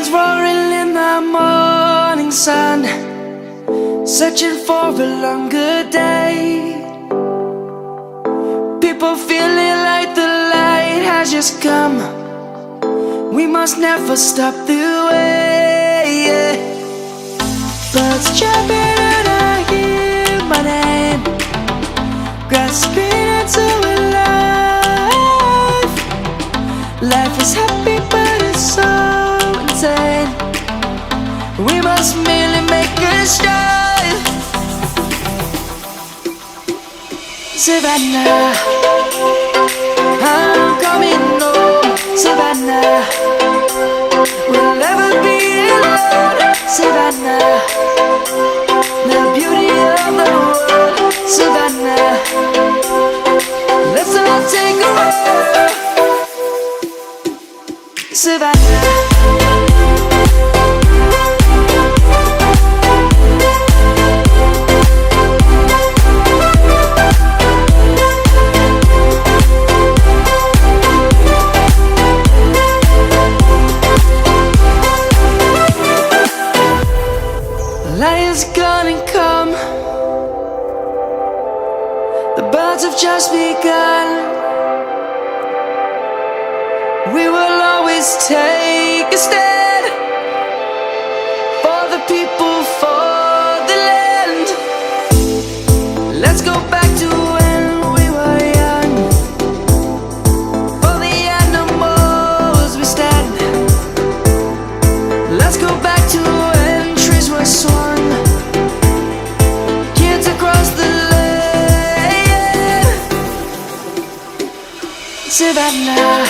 Lions roaring in the morning sun, searching for a longer day. People feeling like the light has just come. We must never stop the way. Birds chirping and I hear my name, grasping into a life. Life is happy but it's so insane. We must merely make a start. Savannah, I'm coming home. Savannah, we'll never be alone. Savannah, the beauty of the world. Savannah, let's all take a walk. Savannah. Lion's gonna come. The birds have just begun. We will always take a stand for the people, for the land. Let's go back to when we were young. For the animals we stand. Let's go back to when trees were swung, kids across the land. Savannah,